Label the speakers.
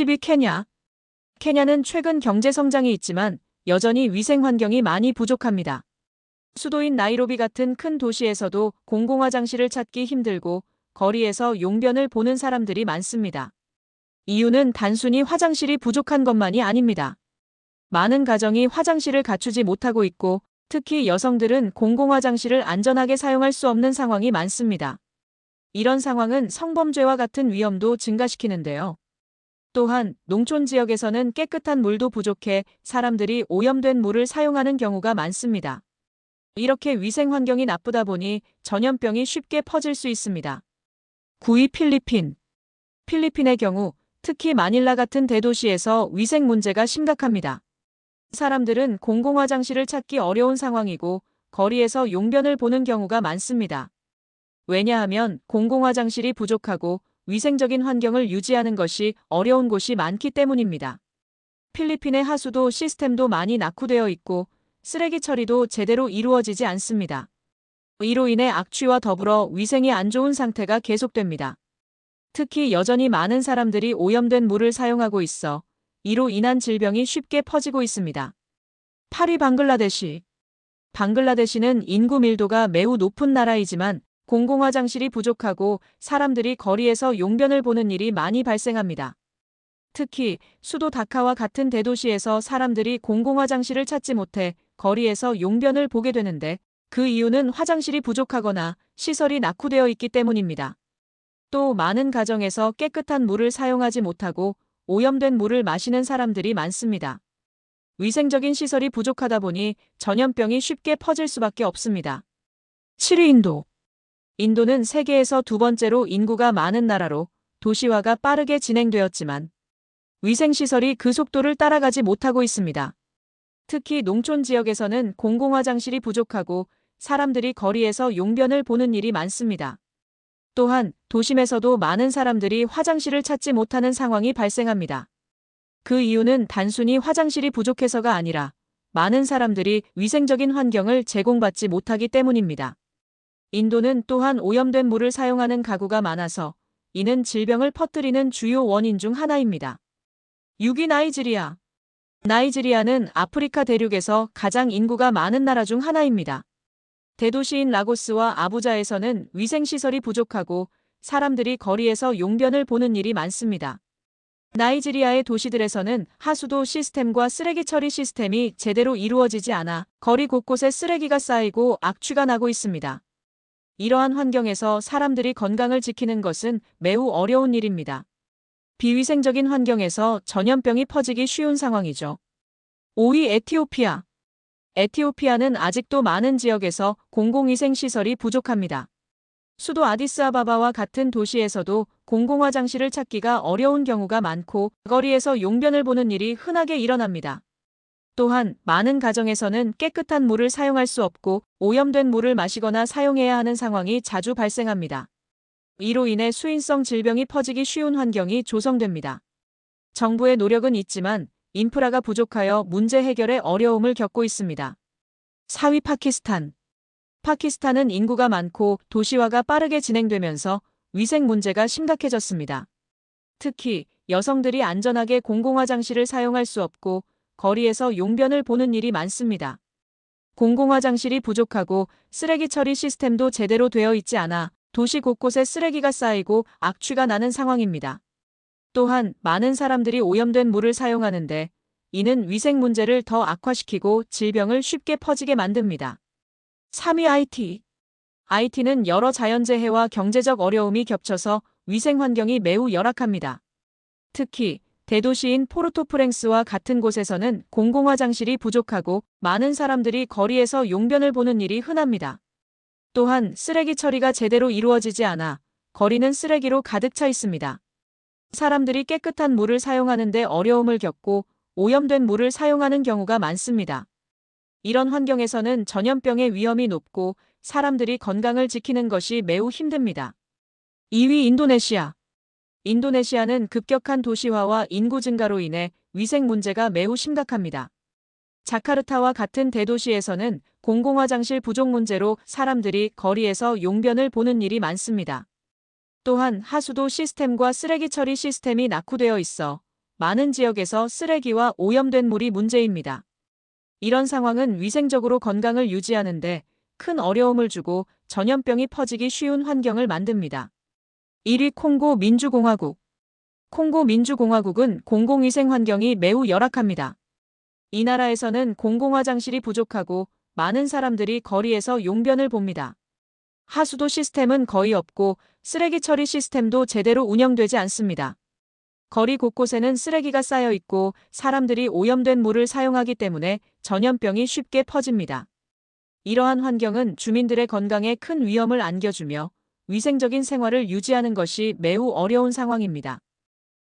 Speaker 1: 10위 케냐. 케냐는 최근 경제 성장이 있지만 여전히 위생 환경이 많이 부족합니다. 수도인 나이로비 같은 큰 도시에서도 공공화장실을 찾기 힘들고 거리에서 용변을 보는 사람들이 많습니다. 이유는 단순히 화장실이 부족한 것만이 아닙니다. 많은 가정이 화장실을 갖추지 못하고 있고 특히 여성들은 공공화장실을 안전하게 사용할 수 없는 상황이 많습니다. 이런 상황은 성범죄와 같은 위험도 증가시키는데요. 또한 농촌 지역에서는 깨끗한 물도 부족해 사람들이 오염된 물을 사용하는 경우가 많습니다. 이렇게 위생 환경이 나쁘다 보니 전염병이 쉽게 퍼질 수 있습니다. 9위 필리핀. 필리핀의 경우 특히 마닐라 같은 대도시에서 위생 문제가 심각합니다. 사람들은 공공화장실을 찾기 어려운 상황이고 거리에서 용변을 보는 경우가 많습니다. 왜냐하면 공공화장실이 부족하고 위생적인 환경을 유지하는 것이 어려운 곳이 많기 때문입니다. 필리핀의 하수도 시스템도 많이 낙후되어 있고 쓰레기 처리도 제대로 이루어지지 않습니다. 이로 인해 악취와 더불어 위생이 안 좋은 상태가 계속됩니다. 특히 여전히 많은 사람들이 오염된 물을 사용하고 있어 이로 인한 질병이 쉽게 퍼지고 있습니다. 8위 방글라데시. 방글라데시는 인구 밀도가 매우 높은 나라이지만 공공화장실이 부족하고 사람들이 거리에서 용변을 보는 일이 많이 발생합니다. 특히 수도 다카와 같은 대도시에서 사람들이 공공화장실을 찾지 못해 거리에서 용변을 보게 되는데 그 이유는 화장실이 부족하거나 시설이 낙후되어 있기 때문입니다. 또 많은 가정에서 깨끗한 물을 사용하지 못하고 오염된 물을 마시는 사람들이 많습니다. 위생적인 시설이 부족하다 보니 전염병이 쉽게 퍼질 수밖에 없습니다. 7위 인도. 인도는 세계에서 두 번째로 인구가 많은 나라로 도시화가 빠르게 진행되었지만 위생시설이 그 속도를 따라가지 못하고 있습니다. 특히 농촌 지역에서는 공공화장실이 부족하고 사람들이 거리에서 용변을 보는 일이 많습니다. 또한 도심에서도 많은 사람들이 화장실을 찾지 못하는 상황이 발생합니다. 그 이유는 단순히 화장실이 부족해서가 아니라 많은 사람들이 위생적인 환경을 제공받지 못하기 때문입니다. 인도는 또한 오염된 물을 사용하는 가구가 많아서 이는 질병을 퍼뜨리는 주요 원인 중 하나입니다. 6위 나이지리아. 나이지리아는 아프리카 대륙에서 가장 인구가 많은 나라 중 하나입니다. 대도시인 라고스와 아부자에서는 위생시설이 부족하고 사람들이 거리에서 용변을 보는 일이 많습니다. 나이지리아의 도시들에서는 하수도 시스템과 쓰레기 처리 시스템이 제대로 이루어지지 않아 거리 곳곳에 쓰레기가 쌓이고 악취가 나고 있습니다. 이러한 환경에서 사람들이 건강을 지키는 것은 매우 어려운 일입니다. 비위생적인 환경에서 전염병이 퍼지기 쉬운 상황이죠. 5위 에티오피아. 에티오피아는 아직도 많은 지역에서 공공위생시설이 부족합니다. 수도 아디스아바바와 같은 도시에서도 공공화장실을 찾기가 어려운 경우가 많고 거리에서 용변을 보는 일이 흔하게 일어납니다. 또한 많은 가정에서는 깨끗한 물을 사용할 수 없고 오염된 물을 마시거나 사용해야 하는 상황이 자주 발생합니다. 이로 인해 수인성 질병이 퍼지기 쉬운 환경이 조성됩니다. 정부의 노력은 있지만 인프라가 부족하여 문제 해결에 어려움을 겪고 있습니다. 4위 파키스탄. 파키스탄은 인구가 많고 도시화가 빠르게 진행되면서 위생 문제가 심각해졌습니다. 특히 여성들이 안전하게 공공화장실을 사용할 수 없고 거리에서 용변을 보는 일이 많습니다. 공공화장실이 부족하고 쓰레기 처리 시스템도 제대로 되어 있지 않아 도시 곳곳에 쓰레기가 쌓이고 악취가 나는 상황입니다. 또한 많은 사람들이 오염된 물을 사용하는데 이는 위생 문제를 더 악화시키고 질병을 쉽게 퍼지게 만듭니다. 3위 IT. IT는 여러 자연재해와 경제적 어려움이 겹쳐서 위생 환경이 매우 열악합니다. 특히 대도시인 포르토프랭스와 같은 곳에서는 공공화장실이 부족하고 많은 사람들이 거리에서 용변을 보는 일이 흔합니다. 또한 쓰레기 처리가 제대로 이루어지지 않아 거리는 쓰레기로 가득 차 있습니다. 사람들이 깨끗한 물을 사용하는 데 어려움을 겪고 오염된 물을 사용하는 경우가 많습니다. 이런 환경에서는 전염병의 위험이 높고 사람들이 건강을 지키는 것이 매우 힘듭니다. 2위 인도네시아. 인도네시아는 급격한 도시화와 인구 증가로 인해 위생 문제가 매우 심각합니다. 자카르타와 같은 대도시에서는 공공화장실 부족 문제로 사람들이 거리에서 용변을 보는 일이 많습니다. 또한 하수도 시스템과 쓰레기 처리 시스템이 낙후되어 있어 많은 지역에서 쓰레기와 오염된 물이 문제입니다. 이런 상황은 위생적으로 건강을 유지하는데 큰 어려움을 주고 전염병이 퍼지기 쉬운 환경을 만듭니다. 1위 콩고 민주공화국. 콩고 민주공화국은 공공위생 환경이 매우 열악합니다. 이 나라에서는 공공화장실이 부족하고 많은 사람들이 거리에서 용변을 봅니다. 하수도 시스템은 거의 없고 쓰레기 처리 시스템도 제대로 운영되지 않습니다. 거리 곳곳에는 쓰레기가 쌓여 있고 사람들이 오염된 물을 사용하기 때문에 전염병이 쉽게 퍼집니다. 이러한 환경은 주민들의 건강에 큰 위험을 안겨주며 위생적인 생활을 유지하는 것이 매우 어려운 상황입니다.